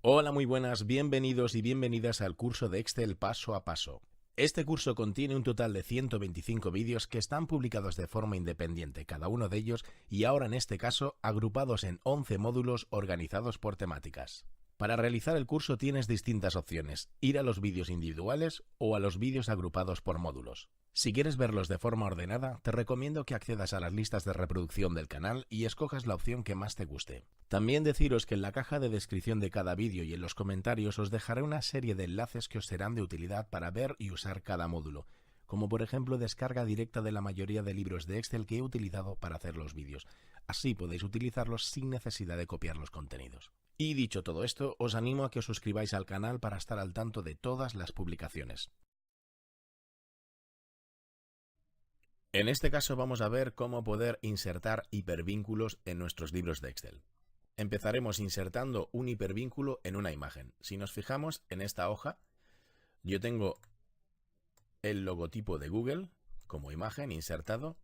Hola, muy buenas, bienvenidos y bienvenidas al curso de Excel paso a paso. Este curso contiene un total de 125 vídeos que están publicados de forma independiente, cada uno de ellos, y ahora en este caso agrupados en 11 módulos organizados por temáticas. Para realizar el curso tienes distintas opciones, ir a los vídeos individuales o a los vídeos agrupados por módulos. Si quieres verlos de forma ordenada, te recomiendo que accedas a las listas de reproducción del canal y escojas la opción que más te guste. También deciros que en la caja de descripción de cada vídeo y en los comentarios os dejaré una serie de enlaces que os serán de utilidad para ver y usar cada módulo, como por ejemplo descarga directa de la mayoría de libros de Excel que he utilizado para hacer los vídeos. Así podéis utilizarlos sin necesidad de copiar los contenidos. Y dicho todo esto, os animo a que os suscribáis al canal para estar al tanto de todas las publicaciones. En este caso vamos a ver cómo poder insertar hipervínculos en nuestros libros de Excel. Empezaremos insertando un hipervínculo en una imagen. Si nos fijamos en esta hoja, yo tengo el logotipo de Google como imagen insertado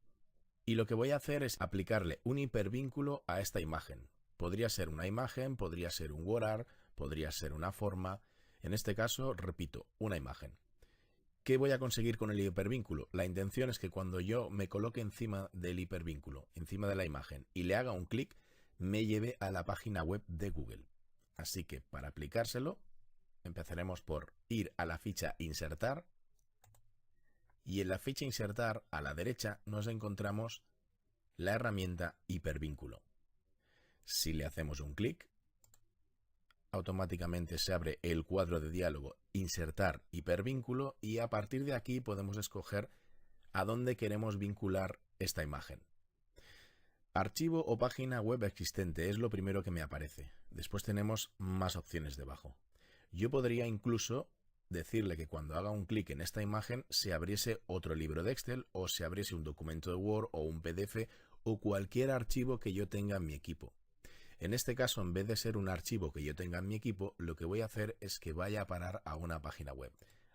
y lo que voy a hacer es aplicarle un hipervínculo a esta imagen. Podría ser una imagen, podría ser un WordArt, podría ser una forma. En este caso, repito, una imagen. ¿Qué voy a conseguir con el hipervínculo? La intención es que cuando yo me coloque encima del hipervínculo, encima de la imagen, y le haga un clic, me lleve a la página web de Google. Así que para aplicárselo, empezaremos por ir a la ficha Insertar, y en la ficha Insertar, a la derecha, nos encontramos la herramienta Hipervínculo. Si le hacemos un clic, automáticamente se abre el cuadro de diálogo Insertar hipervínculo y a partir de aquí podemos escoger a dónde queremos vincular esta imagen. Archivo o página web existente es lo primero que me aparece. Después tenemos más opciones debajo. Yo podría incluso decirle que cuando haga un clic en esta imagen se abriese otro libro de Excel o se abriese un documento de Word o un PDF o cualquier archivo que yo tenga en mi equipo. En este caso, en vez de ser un archivo que yo tenga en mi equipo, lo que voy a hacer es que vaya a parar a una página web.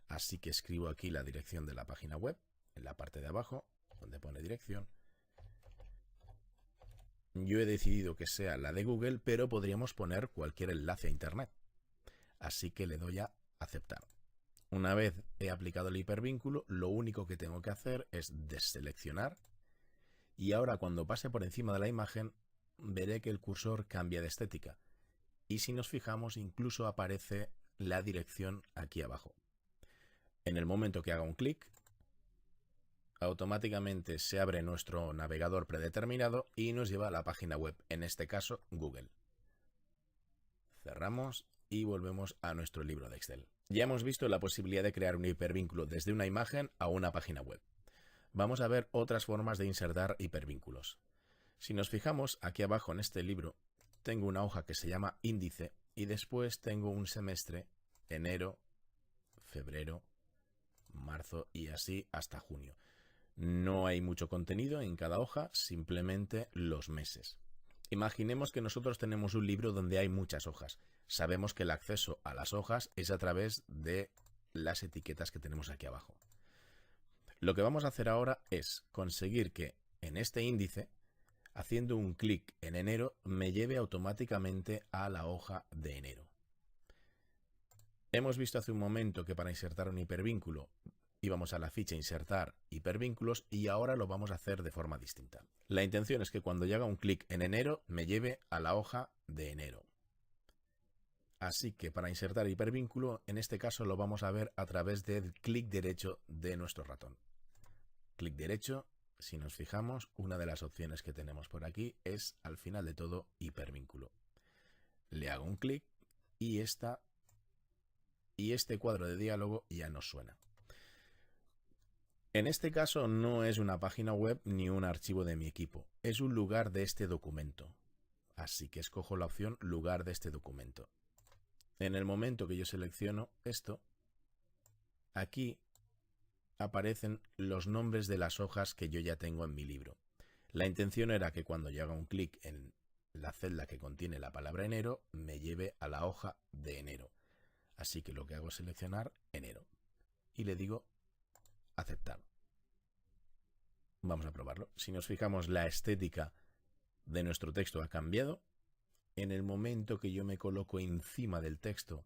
Así que escribo aquí la dirección de la página web, en la parte de abajo, donde pone dirección. Yo he decidido que sea la de Google, pero podríamos poner cualquier enlace a Internet. Así que le doy a aceptar. Una vez he aplicado el hipervínculo, lo único que tengo que hacer es deseleccionar y ahora cuando pase por encima de la imagen veré que el cursor cambia de estética y si nos fijamos incluso aparece la dirección aquí abajo. En el momento que haga un clic, automáticamente se abre nuestro navegador predeterminado y nos lleva a la página web, en este caso Google. Cerramos y volvemos a nuestro libro de Excel. Ya hemos visto la posibilidad de crear un hipervínculo desde una imagen a una página web. Vamos a ver otras formas de insertar hipervínculos. Si nos fijamos aquí abajo en este libro, tengo una hoja que se llama índice y después tengo un semestre, enero, febrero, marzo y así hasta junio. No hay mucho contenido en cada hoja, simplemente los meses. Imaginemos que nosotros tenemos un libro donde hay muchas hojas. Sabemos que el acceso a las hojas es a través de las etiquetas que tenemos aquí abajo. Lo que vamos a hacer ahora es conseguir que en este índice, haciendo un clic en enero, me lleve automáticamente a la hoja de enero. Hemos visto hace un momento que para insertar un hipervínculo íbamos a la ficha Insertar hipervínculos y ahora lo vamos a hacer de forma distinta. La intención es que cuando yo haga un clic en enero me lleve a la hoja de enero. Así que para insertar hipervínculo, en este caso lo vamos a ver a través del clic derecho de nuestro ratón. Clic derecho, si nos fijamos, una de las opciones que tenemos por aquí es al final de todo hipervínculo. Le hago un clic y este cuadro de diálogo ya nos suena. En este caso no es una página web ni un archivo de mi equipo, es un lugar de este documento. Así que escojo la opción lugar de este documento. En el momento que yo selecciono esto, aquí aparecen los nombres de las hojas que yo ya tengo en mi libro. La intención era que cuando yo haga un clic en la celda que contiene la palabra enero, me lleve a la hoja de enero. Así que lo que hago es seleccionar enero y le digo aceptar. Vamos a probarlo. Si nos fijamos, la estética de nuestro texto ha cambiado. en el momento que yo me coloco encima del texto,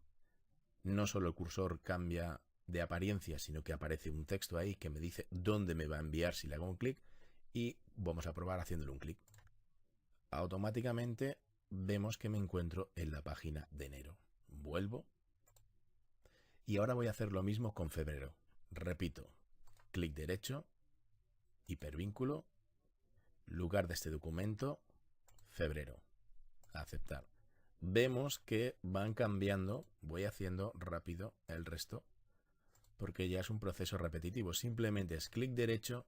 no solo el cursor cambia de apariencia, sino que aparece un texto ahí que me dice dónde me va a enviar si le hago un clic, y vamos a probar haciéndole un clic. Automáticamente vemos que me encuentro en la página de enero. Vuelvo y ahora voy a hacer lo mismo con febrero. Repito, clic derecho, hipervínculo, lugar de este documento, febrero, aceptar. Vemos que van cambiando, voy haciendo rápido el resto, porque ya es un proceso repetitivo. Simplemente es clic derecho,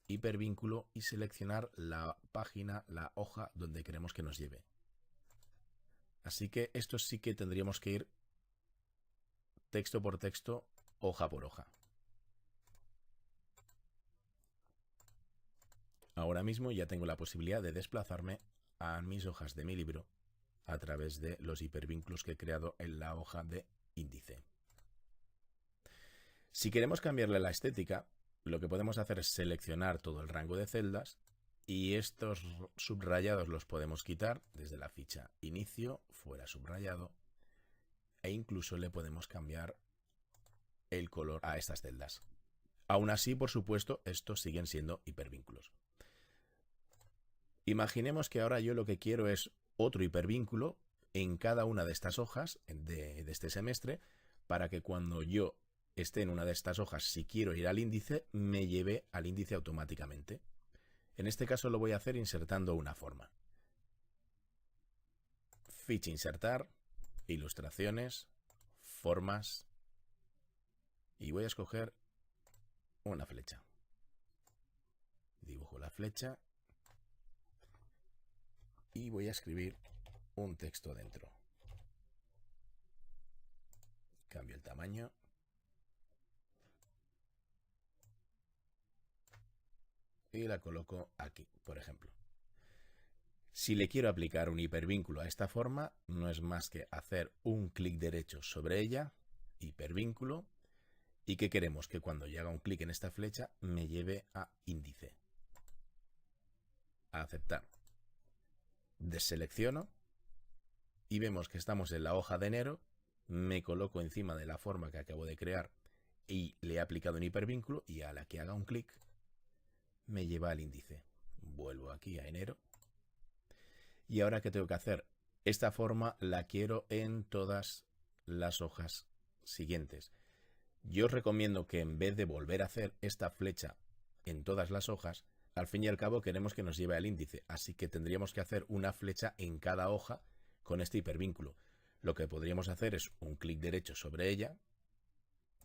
hipervínculo y seleccionar la página, la hoja donde queremos que nos lleve. Así que esto sí que tendríamos que ir texto por texto, hoja por hoja. Ahora mismo ya tengo la posibilidad de desplazarme a mis hojas de mi libro a través de los hipervínculos que he creado en la hoja de índice. Si queremos cambiarle la estética, lo que podemos hacer es seleccionar todo el rango de celdas y estos subrayados los podemos quitar desde la ficha inicio, fuera subrayado, e incluso le podemos cambiar el color a estas celdas. Aún así, por supuesto, estos siguen siendo hipervínculos. Imaginemos que ahora yo lo que quiero es otro hipervínculo en cada una de estas hojas de este semestre, para que cuando yo esté en una de estas hojas, si quiero ir al índice, me lleve al índice automáticamente. En este caso lo voy a hacer insertando una forma. Ficha insertar, ilustraciones, formas, y voy a escoger una flecha. Dibujo la flecha y voy a escribir un texto dentro. Cambio el tamaño. Y la coloco aquí, por ejemplo. Si le quiero aplicar un hipervínculo a esta forma, no es más que hacer un clic derecho sobre ella, hipervínculo, y que queremos que cuando yo haga un clic en esta flecha me lleve a índice. A aceptar. Deselecciono y vemos que estamos en la hoja de enero, me coloco encima de la forma que acabo de crear y le he aplicado un hipervínculo, y a la que haga un clic me lleva al índice. Vuelvo aquí a enero. Y ahora, ¿qué tengo que hacer? Esta forma la quiero en todas las hojas siguientes. Yo os recomiendo que en vez de volver a hacer esta flecha en todas las hojas, al fin y al cabo queremos que nos lleve al índice, así que tendríamos que hacer una flecha en cada hoja con este hipervínculo. Lo que podríamos hacer es un clic derecho sobre ella,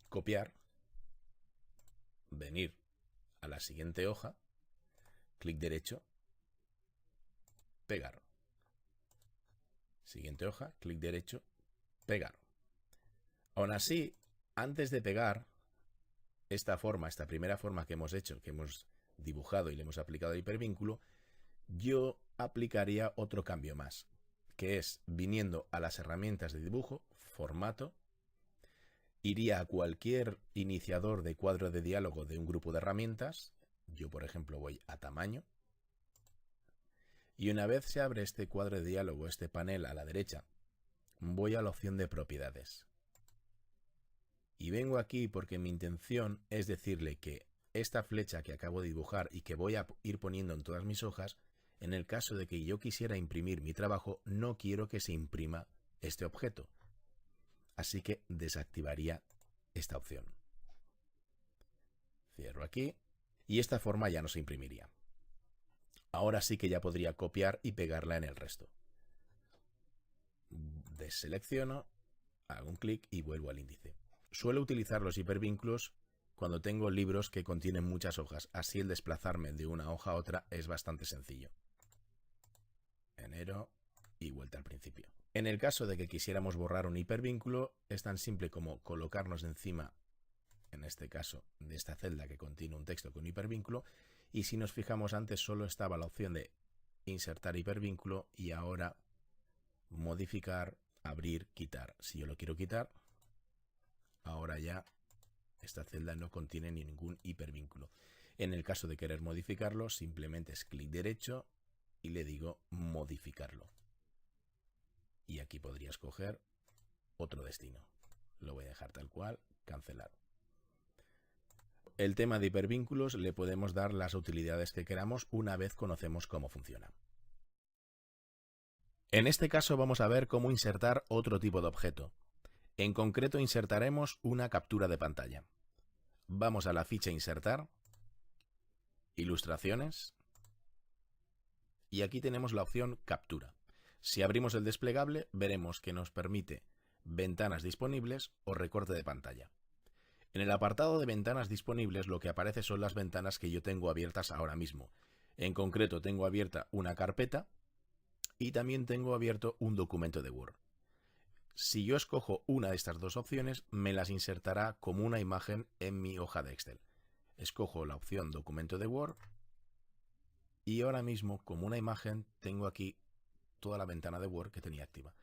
copiar, venir a la siguiente hoja, clic derecho, pegar. Siguiente hoja, clic derecho, pegar. Aún así, antes de pegar esta forma, esta primera forma que hemos hecho, que hemos dibujado y le hemos aplicado el hipervínculo, yo aplicaría otro cambio más, que es viniendo a las herramientas de dibujo, formato, iría a cualquier iniciador de cuadro de diálogo de un grupo de herramientas. Yo, por ejemplo, voy a tamaño. Y una vez se abre este cuadro de diálogo, este panel a la derecha, voy a la opción de propiedades. Y vengo aquí porque mi intención es decirle que esta flecha que acabo de dibujar y que voy a ir poniendo en todas mis hojas, en el caso de que yo quisiera imprimir mi trabajo, no quiero que se imprima este objeto. Así que desactivaría esta opción. Cierro aquí y esta forma ya no se imprimiría. Ahora sí que ya podría copiar y pegarla en el resto. Deselecciono, hago un clic y vuelvo al índice. Suelo utilizar los hipervínculos cuando tengo libros que contienen muchas hojas, así el desplazarme de una hoja a otra es bastante sencillo. Enero y vuelta al principio. En el caso de que quisiéramos borrar un hipervínculo, es tan simple como colocarnos encima, en este caso, de esta celda que contiene un texto con hipervínculo, y si nos fijamos, antes solo estaba la opción de insertar hipervínculo y ahora modificar, abrir, quitar. Si yo lo quiero quitar, ahora ya esta celda no contiene ningún hipervínculo. En el caso de querer modificarlo, simplemente es clic derecho y le digo modificarlo. Y aquí podría escoger otro destino. Lo voy a dejar tal cual, cancelar. El tema de hipervínculos le podemos dar las utilidades que queramos una vez conocemos cómo funciona. En este caso vamos a ver cómo insertar otro tipo de objeto. En concreto insertaremos una captura de pantalla. Vamos a la ficha Insertar, Ilustraciones, y aquí tenemos la opción Captura. Si abrimos el desplegable, veremos que nos permite ventanas disponibles o recorte de pantalla. En el apartado de ventanas disponibles lo que aparece son las ventanas que yo tengo abiertas ahora mismo. En concreto tengo abierta una carpeta y también tengo abierto un documento de Word. Si yo escojo una de estas dos opciones, me las insertará como una imagen en mi hoja de Excel. Escojo la opción documento de Word y ahora mismo como una imagen tengo aquí toda la ventana de Word que tenía activa.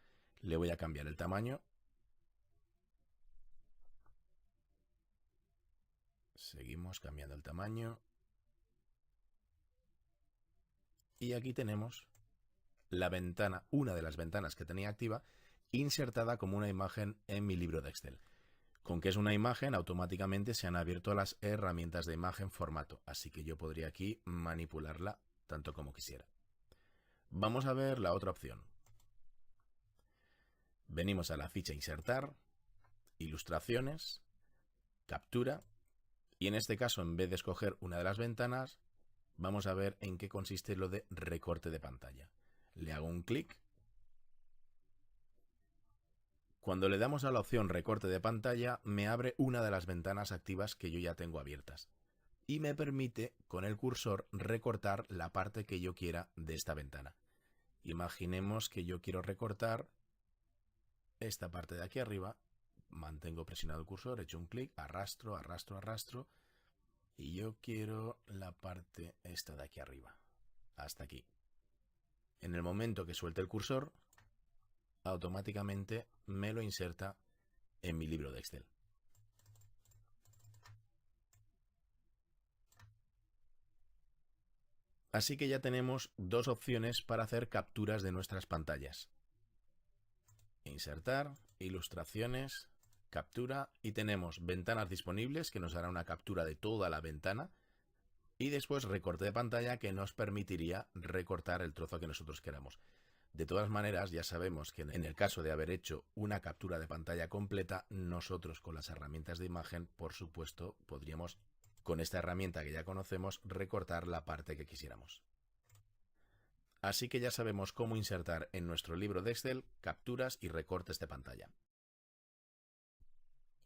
Le voy a cambiar el tamaño. Seguimos cambiando el tamaño. Y aquí tenemos la ventana, una de las ventanas que tenía activa, insertada como una imagen en mi libro de Excel. Con que es una imagen, automáticamente se han abierto las herramientas de imagen formato, así que yo podría aquí manipularla tanto como quisiera. Vamos a ver la otra opción. Venimos a la ficha Insertar, Ilustraciones, Captura, y en este caso, en vez de escoger una de las ventanas, vamos a ver en qué consiste lo de recorte de pantalla. Le hago un clic. Cuando le damos a la opción recorte de pantalla, me abre una de las ventanas activas que yo ya tengo abiertas y me permite con el cursor recortar la parte que yo quiera de esta ventana. Imaginemos que yo quiero recortar esta parte de aquí arriba. Mantengo presionado el cursor, echo un clic, arrastro, arrastro, arrastro y yo quiero la parte esta de aquí arriba, hasta aquí. En el momento que suelte el cursor, automáticamente me lo inserta en mi libro de Excel. Así que ya tenemos dos opciones para hacer capturas de nuestras pantallas. Insertar, Ilustraciones, Captura, y tenemos ventanas disponibles que nos hará una captura de toda la ventana y después recorte de pantalla que nos permitiría recortar el trozo que nosotros queramos. De todas maneras, ya sabemos que en el caso de haber hecho una captura de pantalla completa, nosotros con las herramientas de imagen, por supuesto, podríamos, con esta herramienta que ya conocemos, recortar la parte que quisiéramos. Así que ya sabemos cómo insertar en nuestro libro de Excel capturas y recortes de pantalla.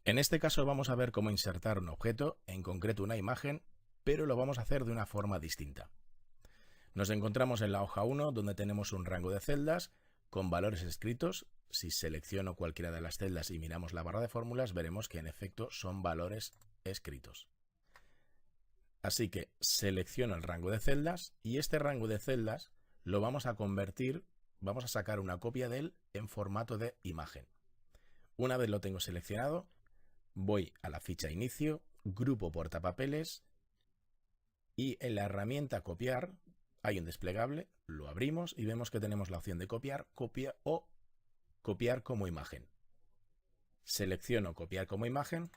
En este caso vamos a ver cómo insertar un objeto, en concreto una imagen, pero lo vamos a hacer de una forma distinta. Nos encontramos en la hoja 1, donde tenemos un rango de celdas con valores escritos. Si selecciono cualquiera de las celdas y miramos la barra de fórmulas, veremos que en efecto son valores escritos. Así que selecciono el rango de celdas y este rango de celdas lo vamos a convertir, vamos a sacar una copia de él en formato de imagen. Una vez lo tengo seleccionado, voy a la ficha Inicio, Grupo Portapapeles y en la herramienta Copiar hay un desplegable, lo abrimos y vemos que tenemos la opción de copiar, copia o copiar como imagen. Selecciono Copiar como imagen,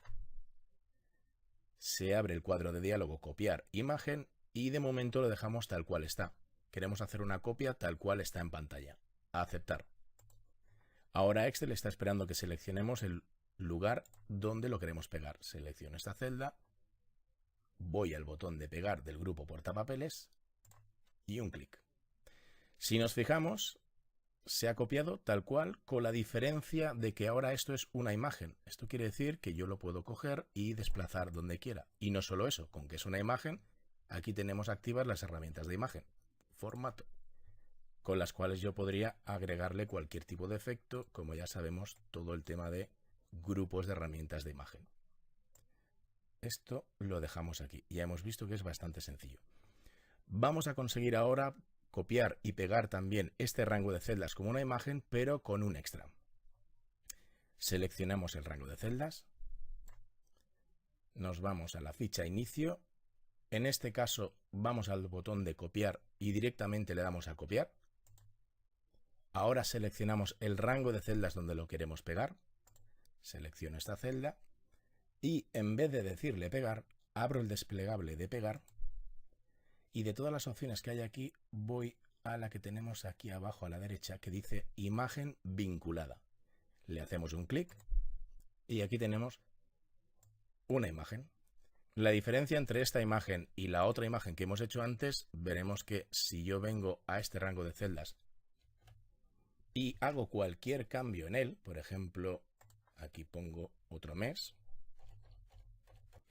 se abre el cuadro de diálogo Copiar imagen y de momento lo dejamos tal cual está. Queremos hacer una copia tal cual está en pantalla. A aceptar. Ahora Excel está esperando que seleccionemos el lugar donde lo queremos pegar. Selecciono esta celda, voy al botón de pegar del grupo portapapeles y un clic. Si nos fijamos, se ha copiado tal cual, con la diferencia de que ahora esto es una imagen. Esto quiere decir que yo lo puedo coger y desplazar donde quiera. Y no solo eso, con que es una imagen, aquí tenemos activas las herramientas de imagen, formato, con las cuales yo podría agregarle cualquier tipo de efecto, como ya sabemos, todo el tema de grupos de herramientas de imagen. Esto lo dejamos aquí. Ya hemos visto que es bastante sencillo. Vamos a conseguir ahora copiar y pegar también este rango de celdas como una imagen, pero con un extra. Seleccionamos el rango de celdas, nos vamos a la ficha Inicio, en este caso vamos al botón de copiar y directamente le damos a copiar. Ahora seleccionamos el rango de celdas donde lo queremos pegar. Selecciono esta celda y en vez de decirle pegar, abro el desplegable de pegar y de todas las opciones que hay aquí voy a la que tenemos aquí abajo a la derecha que dice imagen vinculada. Le hacemos un clic y aquí tenemos una imagen. La diferencia entre esta imagen y la otra imagen que hemos hecho antes, veremos que si yo vengo a este rango de celdas y hago cualquier cambio en él, por ejemplo, aquí pongo otro mes,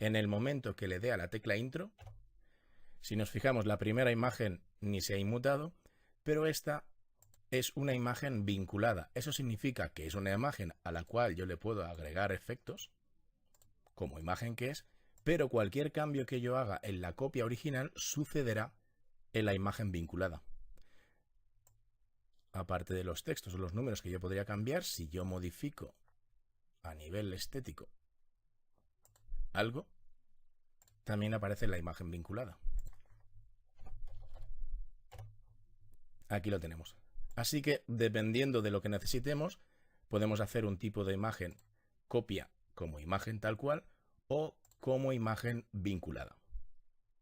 en el momento que le dé a la tecla intro, si nos fijamos, la primera imagen ni se ha inmutado, pero esta es una imagen vinculada. Eso significa que es una imagen a la cual yo le puedo agregar efectos, como imagen que es, pero cualquier cambio que yo haga en la copia original sucederá en la imagen vinculada. Aparte de los textos o los números que yo podría cambiar, si yo modifico a nivel estético algo, también aparece en la imagen vinculada. Aquí lo tenemos. Así que, dependiendo de lo que necesitemos, podemos hacer un tipo de imagen copia como imagen tal cual o como imagen vinculada.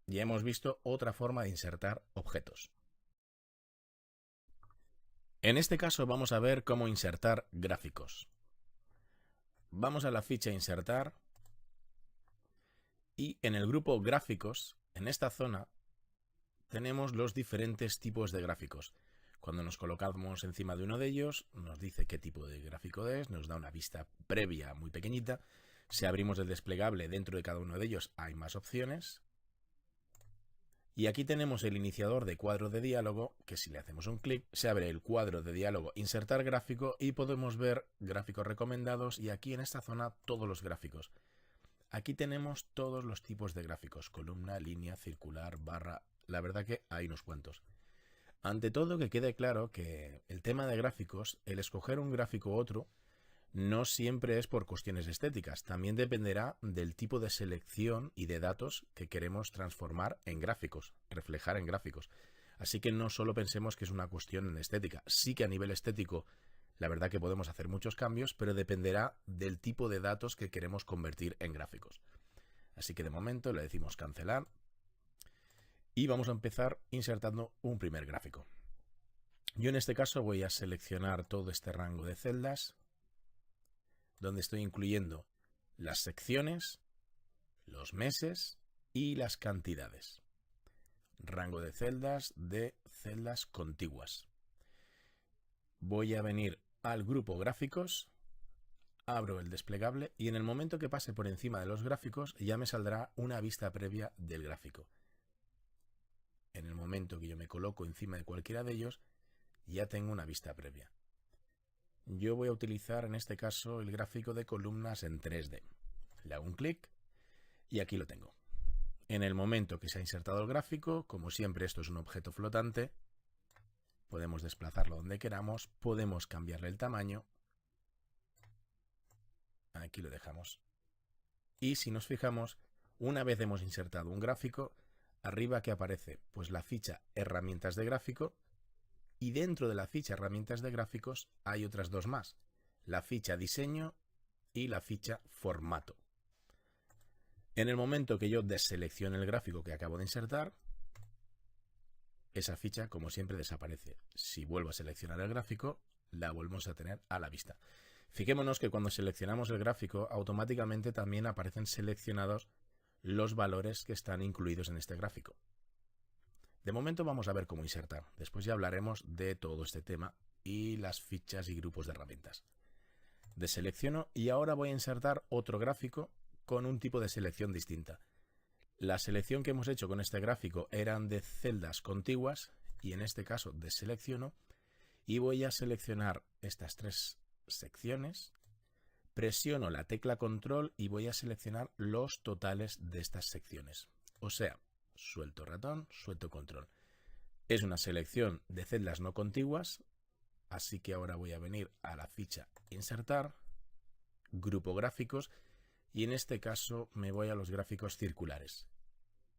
Ya hemos visto otra forma de insertar objetos. En este caso vamos a ver cómo insertar gráficos. Vamos a la ficha Insertar y en el grupo Gráficos, en esta zona, tenemos los diferentes tipos de gráficos. Cuando nos colocamos encima de uno de ellos, nos dice qué tipo de gráfico es, nos da una vista previa muy pequeñita. Si abrimos el desplegable, dentro de cada uno de ellos hay más opciones. Y aquí tenemos el iniciador de cuadro de diálogo, que si le hacemos un clic, se abre el cuadro de diálogo Insertar gráfico y podemos ver gráficos recomendados y aquí en esta zona todos los gráficos. Aquí tenemos todos los tipos de gráficos, columna, línea, circular, barra, la verdad que hay unos cuantos. Ante todo, que quede claro que el tema de gráficos, el escoger un gráfico u otro, no siempre es por cuestiones estéticas, también dependerá del tipo de selección y de datos que queremos transformar en gráficos, reflejar en gráficos. Así que no solo pensemos que es una cuestión en estética, sí que a nivel estético la verdad que podemos hacer muchos cambios, pero dependerá del tipo de datos que queremos convertir en gráficos. Así que de momento le decimos cancelar y vamos a empezar insertando un primer gráfico. Yo en este caso voy a seleccionar todo este rango de celdas, donde estoy incluyendo las secciones, los meses y las cantidades. Rango de celdas contiguas. Voy a venir al grupo gráficos, abro el desplegable y en el momento que pase por encima de los gráficos ya me saldrá una vista previa del gráfico. En el momento que yo me coloco encima de cualquiera de ellos, ya tengo una vista previa. Yo voy a utilizar en este caso el gráfico de columnas en 3D. Le hago un clic y aquí lo tengo. En el momento que se ha insertado el gráfico, como siempre esto es un objeto flotante, podemos desplazarlo donde queramos, podemos cambiarle el tamaño. Aquí lo dejamos. Y si nos fijamos, una vez hemos insertado un gráfico, arriba que aparece pues la ficha herramientas de gráfico y dentro de la ficha herramientas de gráficos hay otras dos más, la ficha diseño y la ficha formato. En el momento que yo deseleccione el gráfico que acabo de insertar, esa ficha como siempre desaparece. Si vuelvo a seleccionar el gráfico, la volvemos a tener a la vista. Fijémonos que cuando seleccionamos el gráfico automáticamente también aparecen seleccionados los valores que están incluidos en este gráfico. De momento vamos a ver cómo insertar. Después ya hablaremos de todo este tema y las fichas y grupos de herramientas. Deselecciono y ahora voy a insertar otro gráfico con un tipo de selección distinta. La selección que hemos hecho con este gráfico eran de celdas contiguas y en este caso deselecciono y voy a seleccionar estas tres secciones. Presiono la tecla control y voy a seleccionar los totales de estas secciones. O sea, suelto ratón, suelto control. Es una selección de celdas no contiguas, así que ahora voy a venir a la ficha Insertar, Grupo Gráficos y en este caso me voy a los gráficos circulares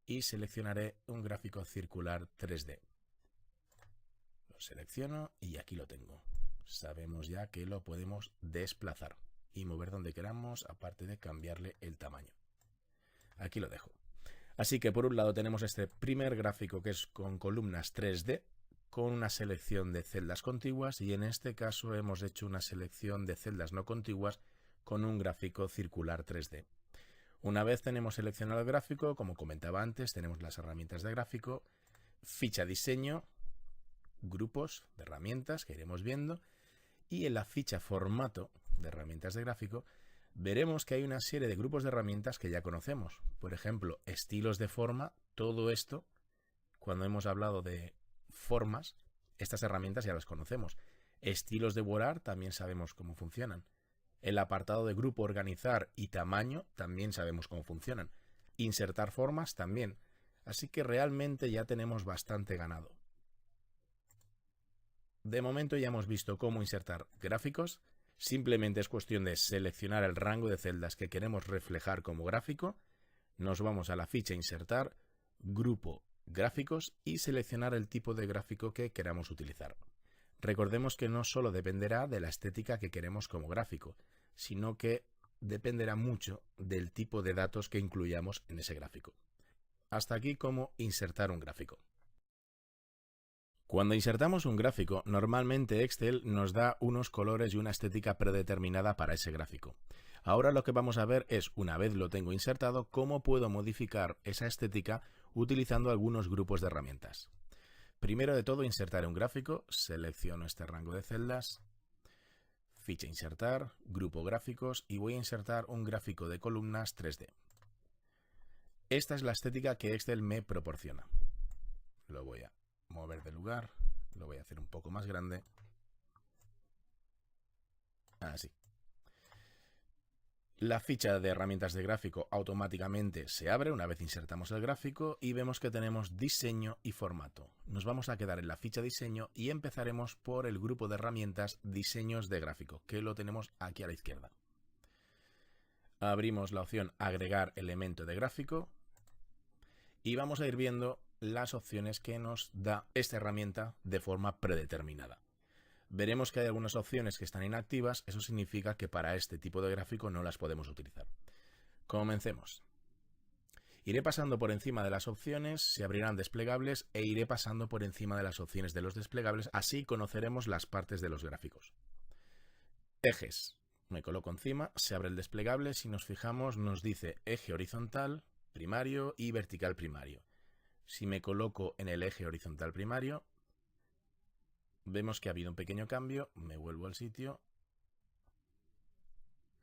y seleccionaré un gráfico circular 3D. Lo selecciono y aquí lo tengo. sabemos ya que lo podemos desplazar y mover donde queramos, aparte de cambiarle el tamaño. Aquí lo dejo. Así que por un lado tenemos este primer gráfico que es con columnas 3D, con una selección de celdas contiguas, y en este caso hemos hecho una selección de celdas no contiguas con un gráfico circular 3D. Una vez tenemos seleccionado el gráfico, como comentaba antes, tenemos las herramientas de gráfico, ficha diseño, grupos de herramientas que iremos viendo, y en la ficha formato de herramientas de gráfico veremos que hay una serie de grupos de herramientas que ya conocemos. Por ejemplo, estilos de forma, todo esto, cuando hemos hablado de formas, estas herramientas ya las conocemos. Estilos de borrar también sabemos cómo funcionan. El apartado de grupo, organizar y tamaño también sabemos cómo funcionan. Insertar formas también. Así que realmente ya tenemos bastante ganado. De momento ya hemos visto cómo insertar gráficos. Simplemente es cuestión de seleccionar el rango de celdas que queremos reflejar como gráfico. Nos vamos a la ficha Insertar, Grupo, Gráficos y seleccionar el tipo de gráfico que queramos utilizar. Recordemos que no solo dependerá de la estética que queremos como gráfico, sino que dependerá mucho del tipo de datos que incluyamos en ese gráfico. Hasta aquí cómo insertar un gráfico. Cuando insertamos un gráfico, normalmente Excel nos da unos colores y una estética predeterminada para ese gráfico. Ahora lo que vamos a ver es, una vez lo tengo insertado, cómo puedo modificar esa estética utilizando algunos grupos de herramientas. Primero de todo, insertaré un gráfico, selecciono este rango de celdas, ficha Insertar, Grupo Gráficos y voy a insertar un gráfico de columnas 3D. Esta es la estética que Excel me proporciona. Lo voy a mover de lugar, lo voy a hacer un poco más grande. Así. La ficha de herramientas de gráfico automáticamente se abre una vez insertamos el gráfico y vemos que tenemos diseño y formato. Nos vamos a quedar en la ficha diseño y empezaremos por el grupo de herramientas diseños de gráfico, que lo tenemos aquí a la izquierda. Abrimos la opción agregar elemento de gráfico y vamos a ir viendo las opciones que nos da esta herramienta de forma predeterminada. Veremos que hay algunas opciones que están inactivas, eso significa que para este tipo de gráfico no las podemos utilizar. Comencemos. Iré pasando por encima de las opciones, se abrirán desplegables e iré pasando por encima de las opciones de los desplegables, así conoceremos las partes de los gráficos. Ejes. Me coloco encima, se abre el desplegable, si nos fijamos nos dice eje horizontal primario y vertical primario. Si me coloco en el eje horizontal primario, vemos que ha habido un pequeño cambio, me vuelvo al sitio.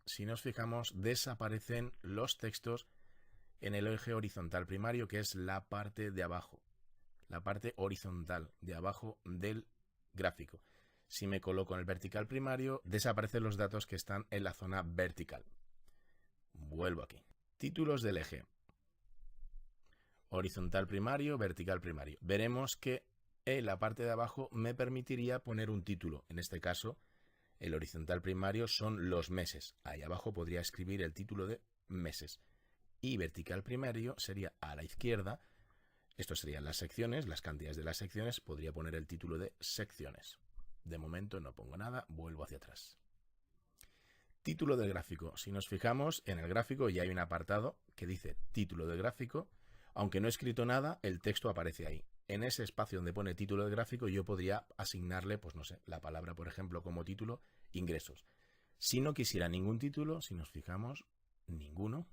Si nos fijamos, desaparecen los textos en el eje horizontal primario, que es la parte de abajo, la parte horizontal de abajo del gráfico. Si me coloco en el vertical primario, desaparecen los datos que están en la zona vertical. Vuelvo aquí. Títulos del eje. Horizontal primario, vertical primario. Veremos que en la parte de abajo me permitiría poner un título. En este caso, el horizontal primario son los meses. Ahí abajo podría escribir el título de meses. Y vertical primario sería a la izquierda. Esto serían las secciones, las cantidades de las secciones. Podría poner el título de secciones. De momento no pongo nada, vuelvo hacia atrás. Título del gráfico. Si nos fijamos en el gráfico ya hay un apartado que dice título del gráfico. Aunque no he escrito nada, el texto aparece ahí. En ese espacio donde pone título del gráfico yo podría asignarle, pues no sé, la palabra, por ejemplo, como título, ingresos. Si no quisiera ningún título, si nos fijamos, ninguno.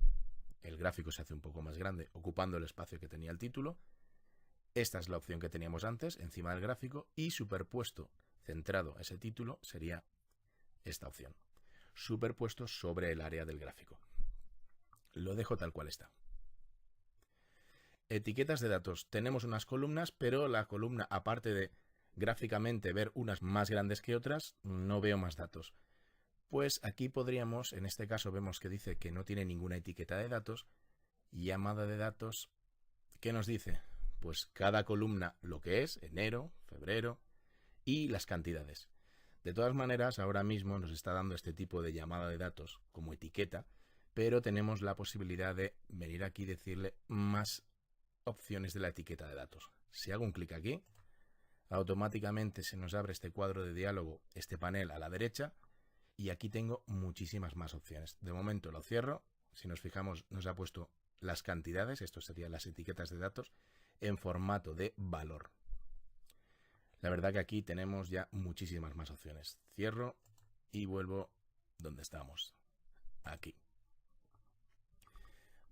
El gráfico se hace un poco más grande, ocupando el espacio que tenía el título. Esta es la opción que teníamos antes, encima del gráfico, y superpuesto, centrado ese título, sería esta opción. Superpuesto sobre el área del gráfico. Lo dejo tal cual está. Etiquetas de datos. Tenemos unas columnas, pero la columna, aparte de gráficamente ver unas más grandes que otras, no veo más datos. Pues aquí podríamos, en este caso vemos que dice que no tiene ninguna etiqueta de datos. Llamada de datos, ¿qué nos dice? Pues cada columna lo que es, enero, febrero y las cantidades. De todas maneras, ahora mismo nos está dando este tipo de llamada de datos como etiqueta, pero tenemos la posibilidad de venir aquí y decirle más opciones de la etiqueta de datos. Si hago un clic aquí, automáticamente se nos abre este cuadro de diálogo, este panel a la derecha, y aquí tengo muchísimas más opciones. De momento lo cierro. Si nos fijamos, nos ha puesto las cantidades, esto serían las etiquetas de datos, en formato de valor. La verdad que aquí tenemos ya muchísimas más opciones. Cierro y vuelvo donde estamos, aquí.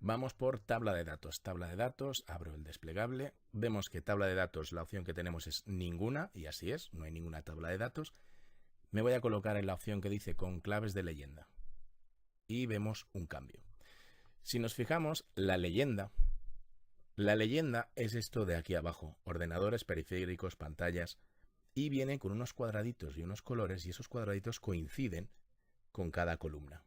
Vamos por tabla de datos. Tabla de datos, abro el desplegable. Vemos que tabla de datos, la opción que tenemos es ninguna, y así es, no hay ninguna tabla de datos. Me voy a colocar en la opción que dice con claves de leyenda. Y vemos un cambio. Si nos fijamos, la leyenda es esto de aquí abajo, ordenadores, periféricos, pantallas, y viene con unos cuadraditos y unos colores, y esos cuadraditos coinciden con cada columna.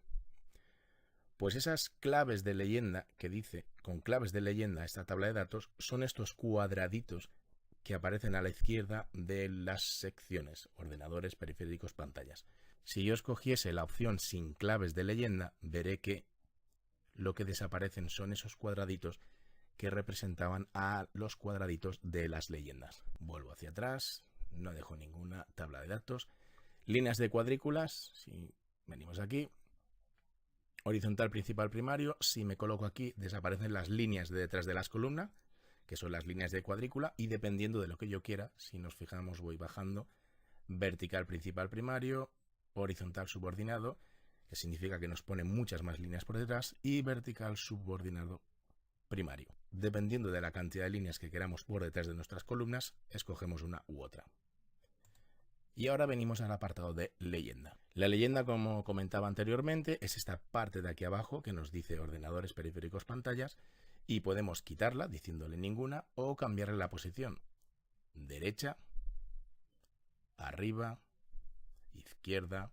Pues esas claves de leyenda que dice con claves de leyenda esta tabla de datos son estos cuadraditos que aparecen a la izquierda de las secciones, ordenadores, periféricos, pantallas. Si yo escogiese la opción sin claves de leyenda, veré que lo que desaparecen son esos cuadraditos que representaban a los cuadraditos de las leyendas. Vuelvo hacia atrás, no dejo ninguna tabla de datos. Líneas de cuadrículas, si venimos aquí, horizontal, principal, primario, si me coloco aquí desaparecen las líneas de detrás de las columnas, que son las líneas de cuadrícula, y dependiendo de lo que yo quiera, si nos fijamos voy bajando, vertical, principal, primario, horizontal, subordinado, que significa que nos pone muchas más líneas por detrás, y vertical, subordinado, primario. Dependiendo de la cantidad de líneas que queramos por detrás de nuestras columnas, escogemos una u otra. Y ahora venimos al apartado de leyenda. La leyenda, como comentaba anteriormente, es esta parte de aquí abajo que nos dice ordenadores, periféricos, pantallas, y podemos quitarla diciéndole ninguna o cambiarle la posición. Derecha, arriba, izquierda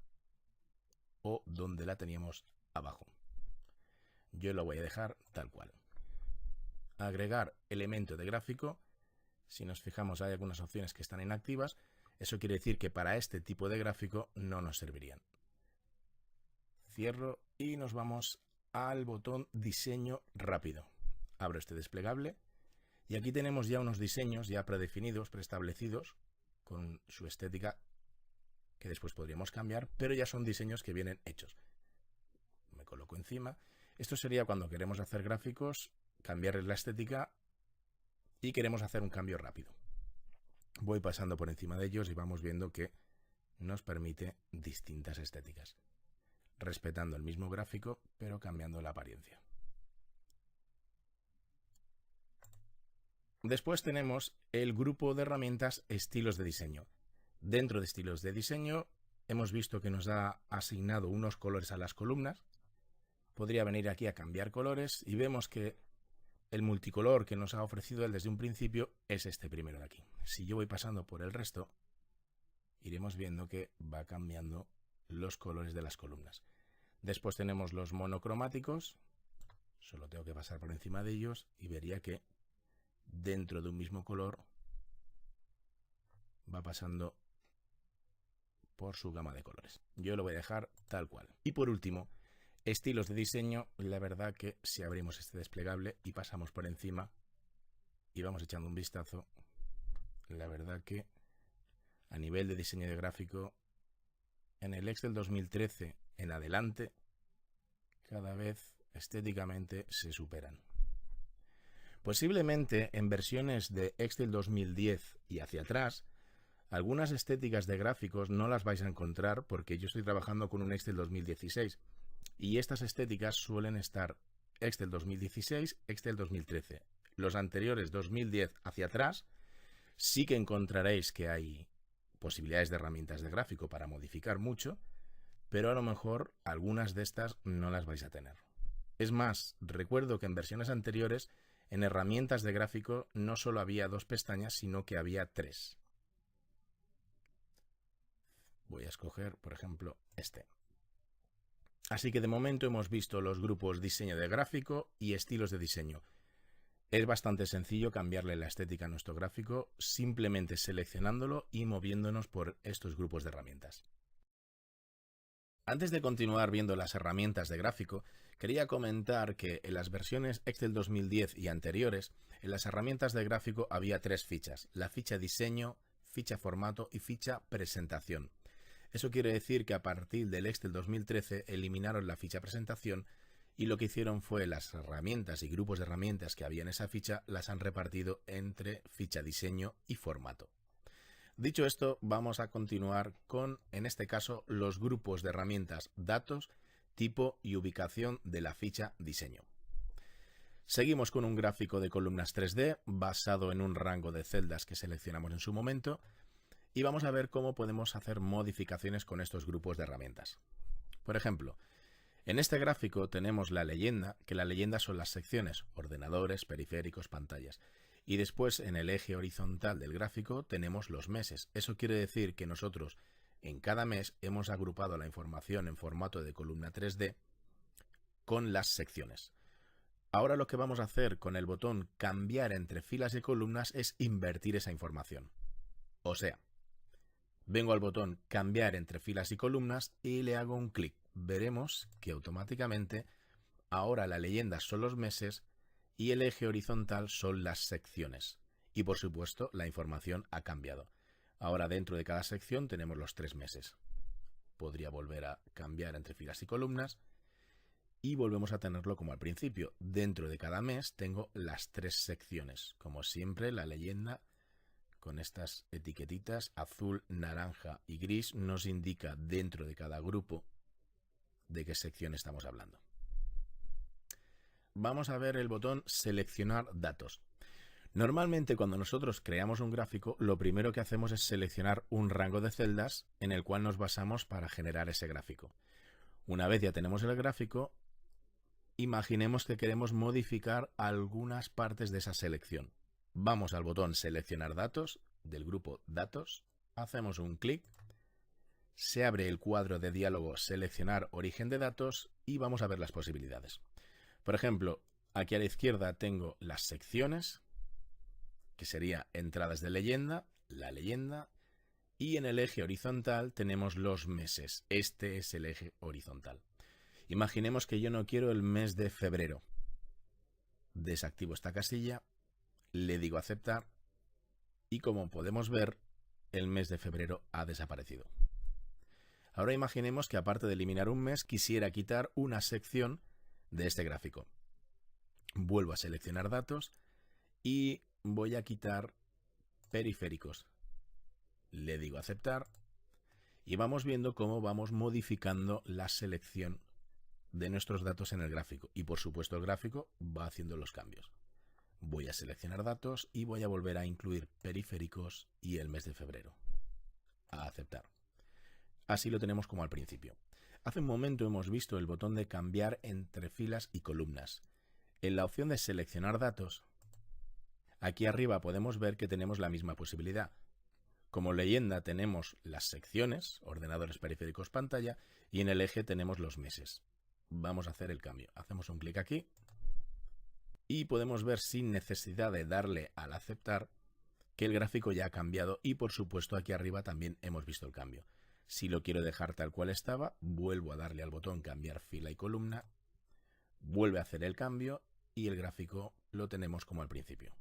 o donde la teníamos abajo. Yo lo voy a dejar tal cual. Agregar elemento de gráfico. Si nos fijamos hay algunas opciones que están inactivas. Eso quiere decir que para este tipo de gráfico no nos servirían. Cierro y nos vamos al botón diseño rápido. Abro este desplegable y aquí tenemos ya unos diseños ya predefinidos, preestablecidos, con su estética que después podríamos cambiar, pero ya son diseños que vienen hechos. Me coloco encima. Esto sería cuando queremos hacer gráficos, cambiarles la estética y queremos hacer un cambio rápido. Voy pasando por encima de ellos y vamos viendo que nos permite distintas estéticas, respetando el mismo gráfico, pero cambiando la apariencia. Después tenemos el grupo de herramientas estilos de diseño. Dentro de estilos de diseño hemos visto que nos ha asignado unos colores a las columnas. Podría venir aquí a cambiar colores y vemos que el multicolor que nos ha ofrecido él desde un principio es este primero de aquí. Si yo voy pasando por el resto, iremos viendo que va cambiando los colores de las columnas. Después tenemos los monocromáticos. Solo tengo que pasar por encima de ellos y vería que dentro de un mismo color va pasando por su gama de colores. Yo lo voy a dejar tal cual. Y por último, estilos de diseño. La verdad que si abrimos este desplegable y pasamos por encima y vamos echando un vistazo, la verdad que a nivel de diseño de gráfico en el Excel 2013 en adelante cada vez estéticamente se superan. Posiblemente en versiones de Excel 2010 y hacia atrás algunas estéticas de gráficos no las vais a encontrar porque yo estoy trabajando con un Excel 2016 y estas estéticas suelen estar Excel 2016, Excel 2013. Los anteriores 2010 hacia atrás sí que encontraréis que hay posibilidades de herramientas de gráfico para modificar mucho, pero a lo mejor algunas de estas no las vais a tener. Es más, recuerdo que en versiones anteriores en herramientas de gráfico no solo había 2 pestañas, sino que había 3. Voy a escoger, por ejemplo, este. Así que de momento hemos visto los grupos diseño de gráfico y estilos de diseño. Es bastante sencillo cambiarle la estética a nuestro gráfico simplemente seleccionándolo y moviéndonos por estos grupos de herramientas. Antes de continuar viendo las herramientas de gráfico, quería comentar que en las versiones Excel 2010 y anteriores, en las herramientas de gráfico había 3 fichas: la ficha diseño, ficha formato y ficha presentación. Eso quiere decir que a partir del Excel 2013 eliminaron la ficha presentación y lo que hicieron fue las herramientas y grupos de herramientas que había en esa ficha las han repartido entre ficha diseño y formato. Dicho esto, vamos a continuar con, en este caso, los grupos de herramientas datos, tipo y ubicación de la ficha diseño. Seguimos con un gráfico de columnas 3D basado en un rango de celdas que seleccionamos en su momento y vamos a ver cómo podemos hacer modificaciones con estos grupos de herramientas. Por ejemplo, en este gráfico tenemos la leyenda, que la leyenda son las secciones, ordenadores, periféricos, pantallas. Y después en el eje horizontal del gráfico tenemos los meses. Eso quiere decir que nosotros en cada mes hemos agrupado la información en formato de columna 3D con las secciones. Ahora lo que vamos a hacer con el botón cambiar entre filas y columnas es invertir esa información. O sea, vengo al botón cambiar entre filas y columnas y le hago un clic. Veremos que automáticamente ahora la leyenda son los meses y el eje horizontal son las secciones. Y por supuesto la información ha cambiado. Ahora dentro de cada sección tenemos los 3 meses. Podría volver a cambiar entre filas y columnas y volvemos a tenerlo como al principio. Dentro de cada mes tengo las 3 secciones. Como siempre, la leyenda con estas etiquetitas azul, naranja y gris nos indica dentro de cada grupo de qué sección estamos hablando. Vamos a ver el botón seleccionar datos. Normalmente cuando nosotros creamos un gráfico, lo primero que hacemos es seleccionar un rango de celdas en el cual nos basamos para generar ese gráfico. Una vez ya tenemos el gráfico, imaginemos que queremos modificar algunas partes de esa selección. Vamos al botón seleccionar datos del grupo datos, hacemos un clic, se abre el cuadro de diálogo seleccionar origen de datos y vamos a ver las posibilidades. Por ejemplo, aquí a la izquierda tengo las secciones, que sería entradas de leyenda, la leyenda, y en el eje horizontal tenemos los meses. Este es el eje horizontal. Imaginemos que yo no quiero el mes de febrero. Desactivo esta casilla, le digo aceptar y como podemos ver, el mes de febrero ha desaparecido. Ahora imaginemos que aparte de eliminar un mes, quisiera quitar una sección de este gráfico. Vuelvo a seleccionar datos y voy a quitar periféricos. Le digo aceptar y vamos viendo cómo vamos modificando la selección de nuestros datos en el gráfico. Y por supuesto el gráfico va haciendo los cambios. Voy a seleccionar datos y voy a volver a incluir periféricos y el mes de febrero. A aceptar. Así lo tenemos como al principio. Hace un momento hemos visto el botón de cambiar entre filas y columnas. En la opción de seleccionar datos, aquí arriba podemos ver que tenemos la misma posibilidad. Como leyenda tenemos las secciones, ordenadores, periféricos, pantalla, y en el eje tenemos los meses. Vamos a hacer el cambio. Hacemos un clic aquí y podemos ver sin necesidad de darle al aceptar que el gráfico ya ha cambiado y por supuesto aquí arriba también hemos visto el cambio. Si lo quiero dejar tal cual estaba, vuelvo a darle al botón cambiar fila y columna, vuelve a hacer el cambio y el gráfico lo tenemos como al principio.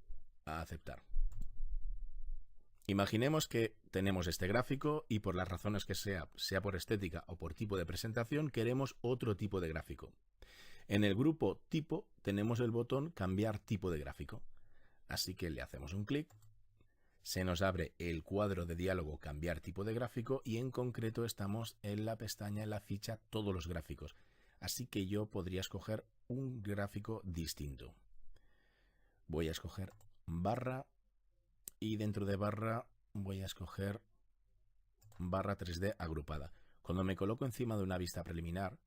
A aceptar. Imaginemos que tenemos este gráfico y por las razones que sea por estética o por tipo de presentación, queremos otro tipo de gráfico. En el grupo tipo tenemos el botón cambiar tipo de gráfico. Así que le hacemos un clic. Se nos abre el cuadro de diálogo cambiar tipo de gráfico y en concreto estamos en la pestaña, en la ficha todos los gráficos. Así que yo podría escoger un gráfico distinto. Voy a escoger barra y dentro de barra voy a escoger barra 3D agrupada. Cuando me coloco encima de una vista preliminar,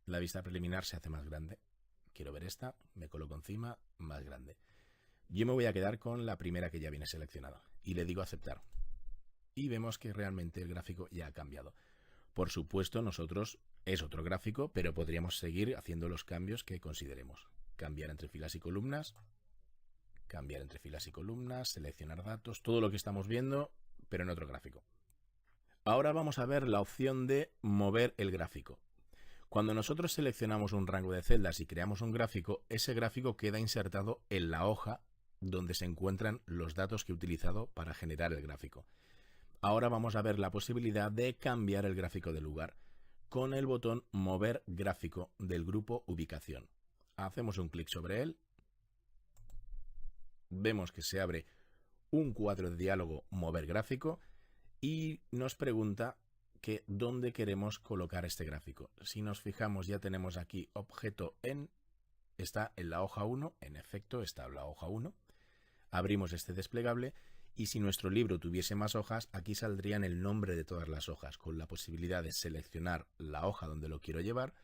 la vista preliminar se hace más grande. Quiero ver esta, me coloco encima, más grande. Yo me voy a quedar con la primera que ya viene seleccionada y le digo aceptar. Y vemos que realmente el gráfico ya ha cambiado. Por supuesto, nosotros es otro gráfico, pero podríamos seguir haciendo los cambios que consideremos. Cambiar entre filas y columnas, cambiar entre filas y columnas, seleccionar datos, todo lo que estamos viendo, pero en otro gráfico. Ahora vamos a ver la opción de mover el gráfico. Cuando nosotros seleccionamos un rango de celdas y creamos un gráfico, ese gráfico queda insertado en la hoja donde se encuentran los datos que he utilizado para generar el gráfico. Ahora vamos a ver la posibilidad de cambiar el gráfico de lugar con el botón Mover gráfico del grupo Ubicación. Hacemos un clic sobre él. Vemos que se abre un cuadro de diálogo Mover gráfico y nos pregunta que dónde queremos colocar este gráfico. Si nos fijamos, ya tenemos aquí objeto en, está en la hoja 1, en efecto está en la hoja 1. Abrimos este desplegable y si nuestro libro tuviese más hojas, aquí saldrían el nombre de todas las hojas, con la posibilidad de seleccionar la hoja donde lo quiero llevar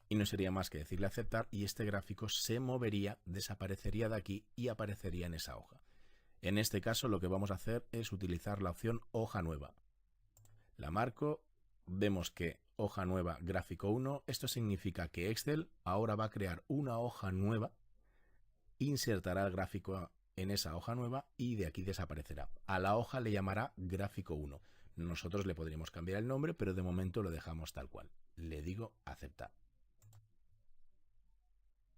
y no sería más que decirle aceptar y este gráfico se movería, desaparecería de aquí y aparecería en esa hoja. En este caso lo que vamos a hacer es utilizar la opción hoja nueva. La marco, vemos que hoja nueva gráfico 1, esto significa que Excel ahora va a crear una hoja nueva, insertará el gráfico en esa hoja nueva y de aquí desaparecerá. A la hoja le llamará gráfico 1. Nosotros le podríamos cambiar el nombre, pero de momento lo dejamos tal cual. Le digo aceptar.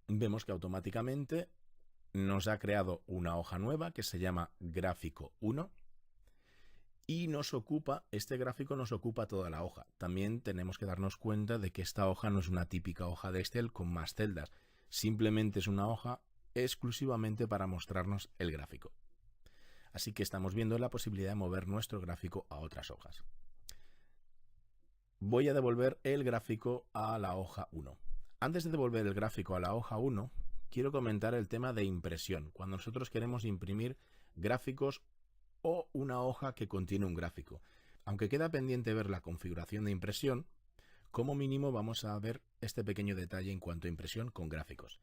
Vemos que automáticamente nos ha creado una hoja nueva que se llama gráfico 1 y nos ocupa, este gráfico nos ocupa toda la hoja. También tenemos que darnos cuenta de que esta hoja no es una típica hoja de Excel con más celdas, simplemente es una hoja exclusivamente para mostrarnos el gráfico. Así que estamos viendo la posibilidad de mover nuestro gráfico a otras hojas. Voy a devolver el gráfico a la hoja 1. Antes de devolver el gráfico a la hoja 1, quiero comentar el tema de impresión. Cuando nosotros queremos imprimir gráficos o una hoja que contiene un gráfico. Aunque queda pendiente ver la configuración de impresión, como mínimo vamos a ver este pequeño detalle en cuanto a impresión con gráficos.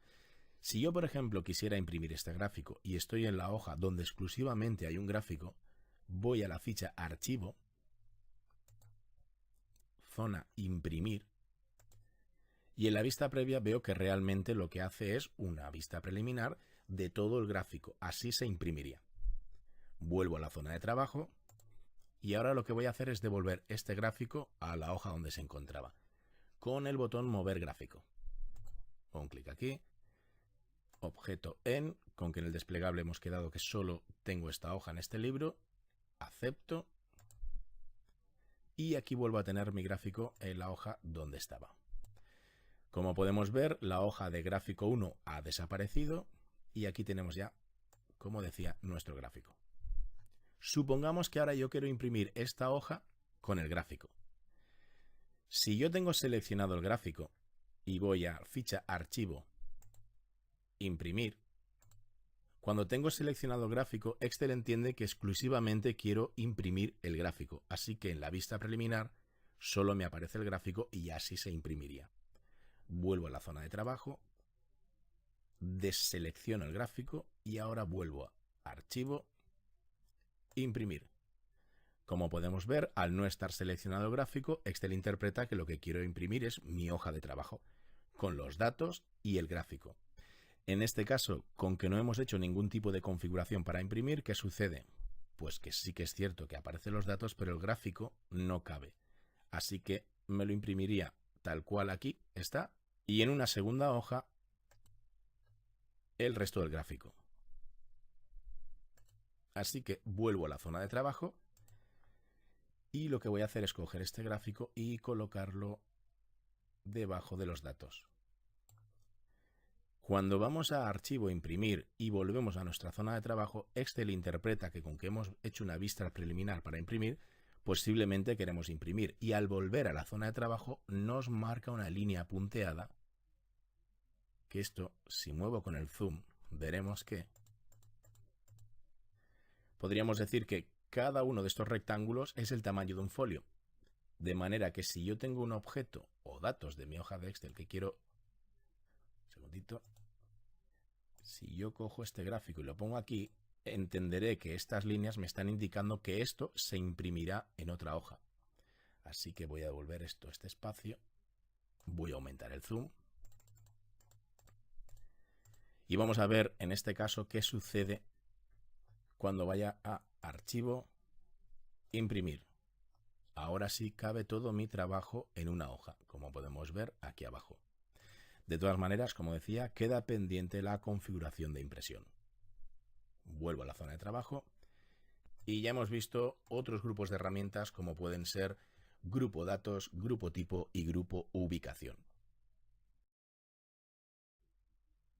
Si yo, por ejemplo, quisiera imprimir este gráfico y estoy en la hoja donde exclusivamente hay un gráfico, voy a la ficha Archivo, zona Imprimir, y en la vista previa veo que realmente lo que hace es una vista preliminar de todo el gráfico. Así se imprimiría. Vuelvo a la zona de trabajo y ahora lo que voy a hacer es devolver este gráfico a la hoja donde se encontraba con el botón Mover gráfico. Un clic aquí, objeto en, con que en el desplegable hemos quedado que solo tengo esta hoja en este libro, acepto y aquí vuelvo a tener mi gráfico en la hoja donde estaba. Como podemos ver, la hoja de gráfico 1 ha desaparecido y aquí tenemos ya, como decía, nuestro gráfico. Supongamos que ahora yo quiero imprimir esta hoja con el gráfico. Si yo tengo seleccionado el gráfico y voy a ficha Archivo, Imprimir, cuando tengo seleccionado el gráfico, Excel entiende que exclusivamente quiero imprimir el gráfico, así que en la vista preliminar solo me aparece el gráfico y así se imprimiría. Vuelvo a la zona de trabajo, deselecciono el gráfico y ahora vuelvo a Archivo, Imprimir. Como podemos ver, al no estar seleccionado el gráfico, Excel interpreta que lo que quiero imprimir es mi hoja de trabajo, con los datos y el gráfico. En este caso, con que no hemos hecho ningún tipo de configuración para imprimir, ¿qué sucede? Pues que sí que es cierto que aparecen los datos, pero el gráfico no cabe. Así que me lo imprimiría tal cual aquí está, y en una segunda hoja el resto del gráfico. Así que vuelvo a la zona de trabajo y lo que voy a hacer es coger este gráfico y colocarlo debajo de los datos. Cuando vamos a Archivo, Imprimir y volvemos a nuestra zona de trabajo, Excel interpreta que con que hemos hecho una vista preliminar para imprimir, posiblemente queremos imprimir y al volver a la zona de trabajo nos marca una línea punteada que esto, si muevo con el zoom, veremos que podríamos decir que cada uno de estos rectángulos es el tamaño de un folio. De manera que si yo tengo un objeto o datos de mi hoja de Excel que quiero... Un segundito. Si yo cojo este gráfico y lo pongo aquí, entenderé que estas líneas me están indicando que esto se imprimirá en otra hoja. Así que voy a devolver esto a este espacio. Voy a aumentar el zoom. Y vamos a ver en este caso qué sucede cuando vaya a Archivo, Imprimir. Ahora sí cabe todo mi trabajo en una hoja, como podemos ver aquí abajo. De todas maneras, como decía, queda pendiente la configuración de impresión. Vuelvo a la zona de trabajo y ya hemos visto otros grupos de herramientas como pueden ser grupo datos, grupo tipo y grupo ubicación.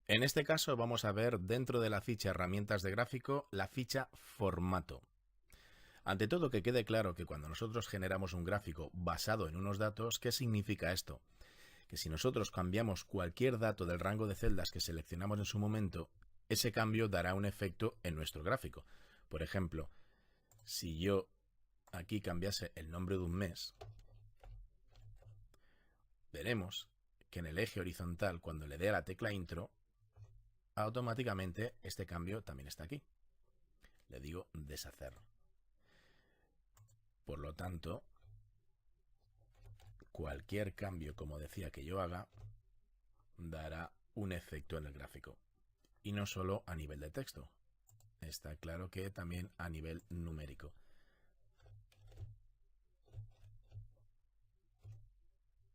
En este caso vamos a ver dentro de la ficha herramientas de gráfico la ficha formato. Ante todo, que quede claro que cuando nosotros generamos un gráfico basado en unos datos, ¿qué significa esto? Que si nosotros cambiamos cualquier dato del rango de celdas que seleccionamos en su momento, ese cambio dará un efecto en nuestro gráfico. Por ejemplo, si yo aquí cambiase el nombre de un mes, veremos que en el eje horizontal, cuando le dé a la tecla intro, automáticamente este cambio también está aquí. Le digo deshacer. Por lo tanto, cualquier cambio, como decía, que yo haga, dará un efecto en el gráfico. Y no solo a nivel de texto. Está claro que también a nivel numérico.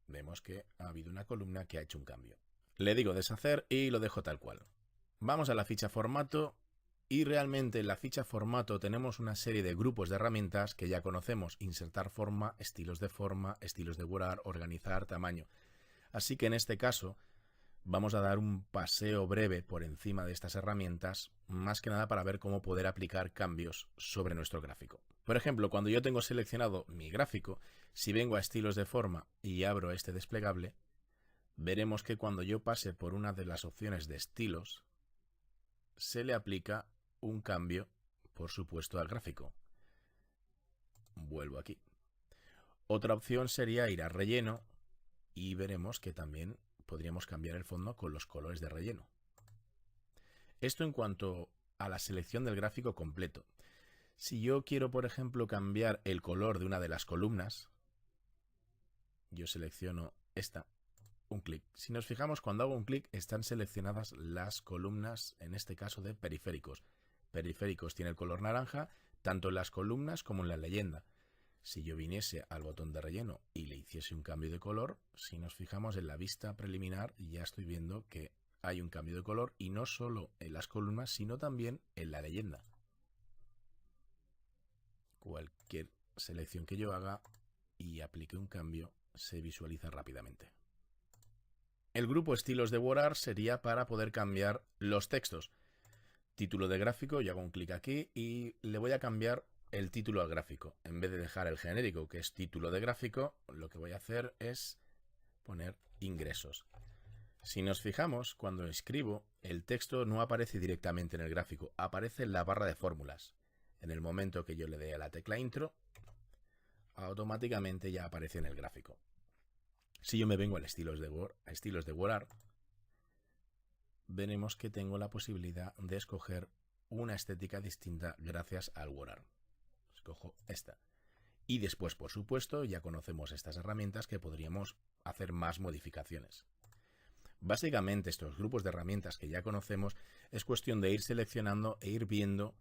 Vemos que ha habido una columna que ha hecho un cambio. Le digo deshacer y lo dejo tal cual. Vamos a la ficha formato y realmente en la ficha formato tenemos una serie de grupos de herramientas que ya conocemos: insertar forma, estilos de borrar, organizar, tamaño. Así que en este caso vamos a dar un paseo breve por encima de estas herramientas, más que nada para ver cómo poder aplicar cambios sobre nuestro gráfico. Por ejemplo, cuando yo tengo seleccionado mi gráfico, si vengo a estilos de forma y abro este desplegable, veremos que cuando yo pase por una de las opciones de estilos, se le aplica un cambio, por supuesto, al gráfico. Vuelvo aquí. Otra opción sería ir a relleno y veremos que también podríamos cambiar el fondo con los colores de relleno. Esto en cuanto a la selección del gráfico completo. Si yo quiero, por ejemplo, cambiar el color de una de las columnas, yo selecciono esta, un clic. Si nos fijamos, cuando hago un clic están seleccionadas las columnas, en este caso de periféricos. Periféricos tiene el color naranja, tanto en las columnas como en la leyenda. Si yo viniese al botón de relleno y le hiciese un cambio de color, si nos fijamos en la vista preliminar, ya estoy viendo que hay un cambio de color, y no solo en las columnas, sino también en la leyenda. Cualquier selección que yo haga y aplique un cambio, se visualiza rápidamente. El grupo estilos de borrar sería para poder cambiar los textos. Título de gráfico, yo hago un clic aquí y le voy a cambiar el título al gráfico. En vez de dejar el genérico, que es título de gráfico, lo que voy a hacer es poner ingresos. Si nos fijamos, cuando escribo, el texto no aparece directamente en el gráfico, aparece en la barra de fórmulas. En el momento que yo le dé a la tecla intro, automáticamente ya aparece en el gráfico. Si yo me vengo a estilos de borrar, veremos que tengo la posibilidad de escoger una estética distinta gracias al borrar. Escojo esta. Y después, por supuesto, ya conocemos estas herramientas que podríamos hacer más modificaciones. Básicamente, estos grupos de herramientas que ya conocemos, es cuestión de ir seleccionando e ir viendo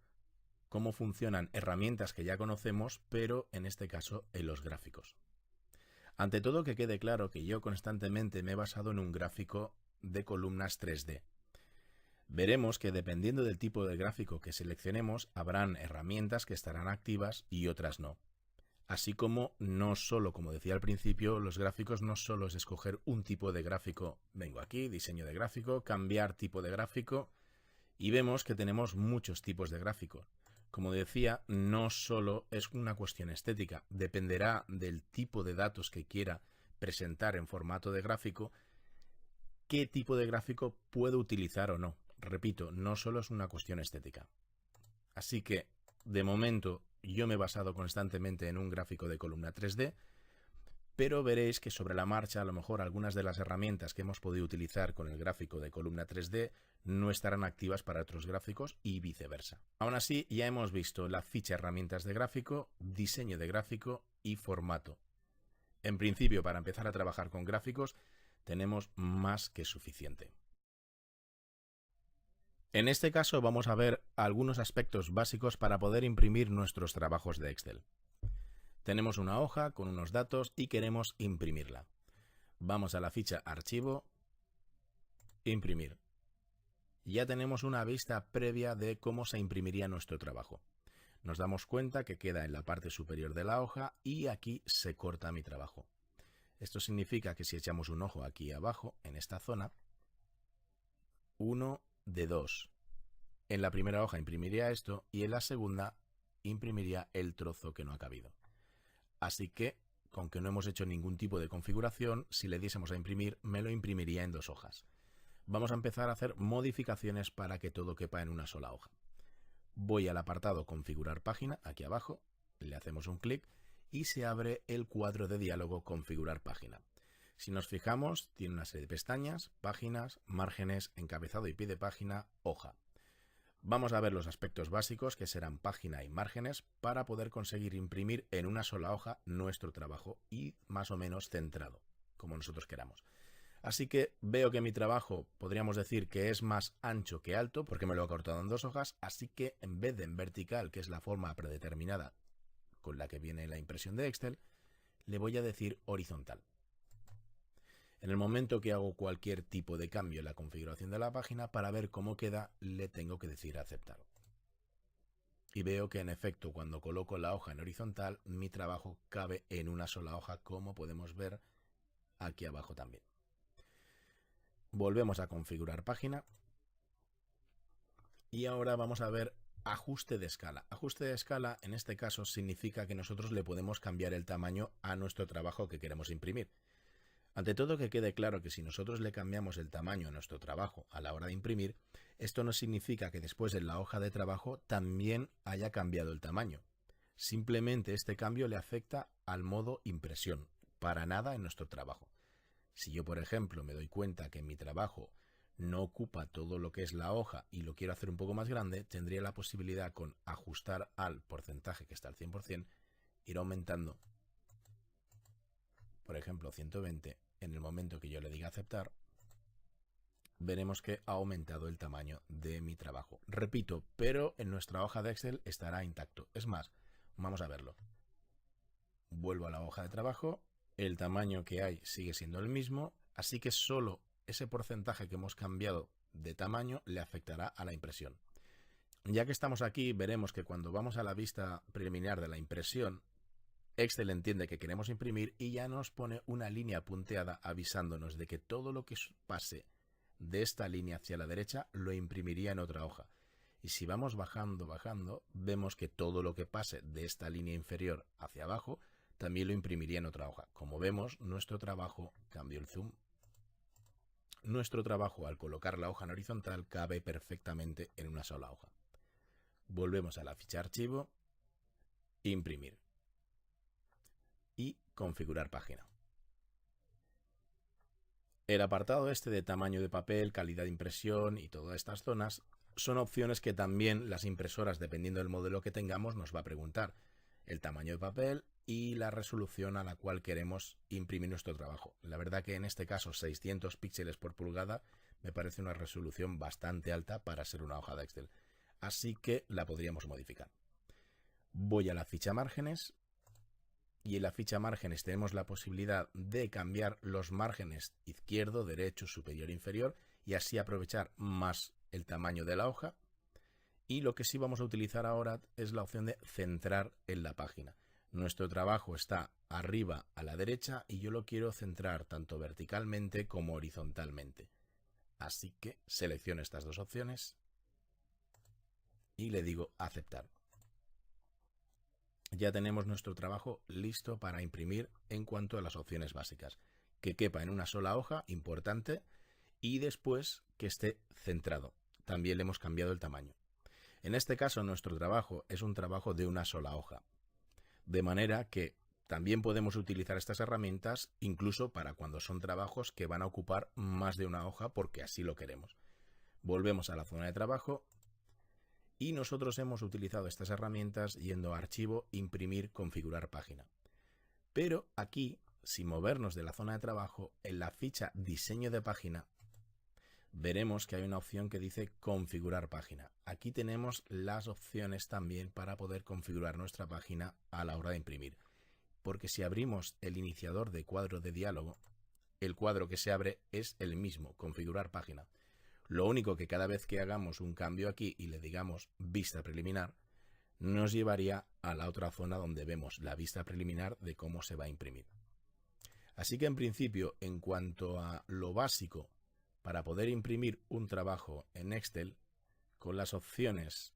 cómo funcionan herramientas que ya conocemos, pero en este caso en los gráficos. Ante todo, que quede claro que yo constantemente me he basado en un gráfico de columnas 3D. Veremos que dependiendo del tipo de gráfico que seleccionemos, habrán herramientas que estarán activas y otras no. Así como no solo, como decía al principio, los gráficos no solo es escoger un tipo de gráfico. Vengo aquí, diseño de gráfico, cambiar tipo de gráfico, y vemos que tenemos muchos tipos de gráficos. Como decía, no solo es una cuestión estética, dependerá del tipo de datos que quiera presentar en formato de gráfico, qué tipo de gráfico puedo utilizar o no. Repito, no solo es una cuestión estética. Así que, de momento, yo me he basado constantemente en un gráfico de columna 3D, pero veréis que sobre la marcha a lo mejor algunas de las herramientas que hemos podido utilizar con el gráfico de columna 3D no estarán activas para otros gráficos y viceversa. Aún así, ya hemos visto la ficha herramientas de gráfico, diseño de gráfico y formato. En principio, para empezar a trabajar con gráficos, tenemos más que suficiente. En este caso vamos a ver algunos aspectos básicos para poder imprimir nuestros trabajos de Excel. Tenemos una hoja con unos datos y queremos imprimirla. Vamos a la ficha Archivo imprimir. Ya tenemos una vista previa de cómo se imprimiría nuestro trabajo. Nos damos cuenta que queda en la parte superior de la hoja y aquí se corta mi trabajo. Esto significa que si echamos un ojo aquí abajo, en esta zona, 1 de 2. En la primera hoja imprimiría esto y en la segunda imprimiría el trozo que no ha cabido. Así que, con que no hemos hecho ningún tipo de configuración, si le diésemos a imprimir, me lo imprimiría en 2 hojas. Vamos a empezar a hacer modificaciones para que todo quepa en una sola hoja. Voy al apartado Configurar página, aquí abajo, le hacemos un clic y se abre el cuadro de diálogo Configurar página. Si nos fijamos, tiene una serie de pestañas, páginas, márgenes, encabezado y pie de página, hoja. Vamos a ver los aspectos básicos que serán página y márgenes para poder conseguir imprimir en una sola hoja nuestro trabajo y más o menos centrado, como nosotros queramos. Así que veo que mi trabajo podríamos decir que es más ancho que alto porque me lo he cortado en 2 hojas, así que en vez de en vertical, que es la forma predeterminada con la que viene la impresión de Excel, le voy a decir horizontal. En el momento que hago cualquier tipo de cambio en la configuración de la página, para ver cómo queda, le tengo que decir aceptar. Y veo que en efecto, cuando coloco la hoja en horizontal, mi trabajo cabe en una sola hoja, como podemos ver aquí abajo también. Volvemos a configurar página. Y ahora vamos a ver ajuste de escala. Ajuste de escala en este caso significa que nosotros le podemos cambiar el tamaño a nuestro trabajo que queremos imprimir. Ante todo, que quede claro que si nosotros le cambiamos el tamaño a nuestro trabajo a la hora de imprimir, esto no significa que después en la hoja de trabajo también haya cambiado el tamaño. Simplemente este cambio le afecta al modo impresión, para nada en nuestro trabajo. Si yo, por ejemplo, me doy cuenta que mi trabajo no ocupa todo lo que es la hoja y lo quiero hacer un poco más grande, tendría la posibilidad con ajustar al porcentaje que está al 100%, ir aumentando, por ejemplo, 120, en el momento que yo le diga aceptar, veremos que ha aumentado el tamaño de mi trabajo. Repito, pero en nuestra hoja de Excel estará intacto. Es más, vamos a verlo. Vuelvo a la hoja de trabajo, el tamaño que hay sigue siendo el mismo, así que solo ese porcentaje que hemos cambiado de tamaño le afectará a la impresión. Ya que estamos aquí, veremos que cuando vamos a la vista preliminar de la impresión, Excel entiende que queremos imprimir y ya nos pone una línea punteada avisándonos de que todo lo que pase de esta línea hacia la derecha lo imprimiría en otra hoja. Y si vamos bajando, vemos que todo lo que pase de esta línea inferior hacia abajo también lo imprimiría en otra hoja. Como vemos, nuestro trabajo, cambio el zoom, nuestro trabajo al colocar la hoja en horizontal cabe perfectamente en una sola hoja. Volvemos a la ficha archivo, imprimir y configurar página. El apartado este de tamaño de papel, calidad de impresión y todas estas zonas son opciones que también las impresoras, dependiendo del modelo que tengamos, nos va a preguntar. El tamaño de papel y la resolución a la cual queremos imprimir nuestro trabajo. La verdad que en este caso 600 píxeles por pulgada me parece una resolución bastante alta para ser una hoja de Excel. Así que la podríamos modificar. Voy a la ficha márgenes y en la ficha márgenes tenemos la posibilidad de cambiar los márgenes izquierdo, derecho, superior e inferior y así aprovechar más el tamaño de la hoja. Y lo que sí vamos a utilizar ahora es la opción de centrar en la página. Nuestro trabajo está arriba a la derecha y yo lo quiero centrar tanto verticalmente como horizontalmente. Así que selecciono estas dos opciones y le digo aceptar. Ya tenemos nuestro trabajo listo para imprimir en cuanto a las opciones básicas. Que quepa en una sola hoja, importante, y después que esté centrado. También le hemos cambiado el tamaño. En este caso, nuestro trabajo es un trabajo de una sola hoja. De manera que también podemos utilizar estas herramientas incluso para cuando son trabajos que van a ocupar más de una hoja porque así lo queremos. Volvemos a la zona de trabajo y nosotros hemos utilizado estas herramientas yendo a Archivo, Imprimir, Configurar página. Pero aquí, sin movernos de la zona de trabajo, en la ficha Diseño de página, veremos que hay una opción que dice Configurar página. Aquí tenemos las opciones también para poder configurar nuestra página a la hora de imprimir. Porque si abrimos el iniciador de cuadro de diálogo, el cuadro que se abre es el mismo, configurar página. Lo único que cada vez que hagamos un cambio aquí y le digamos vista preliminar, nos llevaría a la otra zona donde vemos la vista preliminar de cómo se va a imprimir. Así que en principio, en cuanto a lo básico para poder imprimir un trabajo en Excel, con las opciones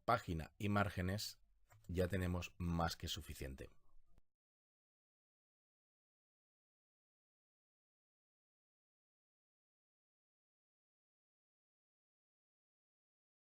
página y márgenes ya tenemos más que suficiente.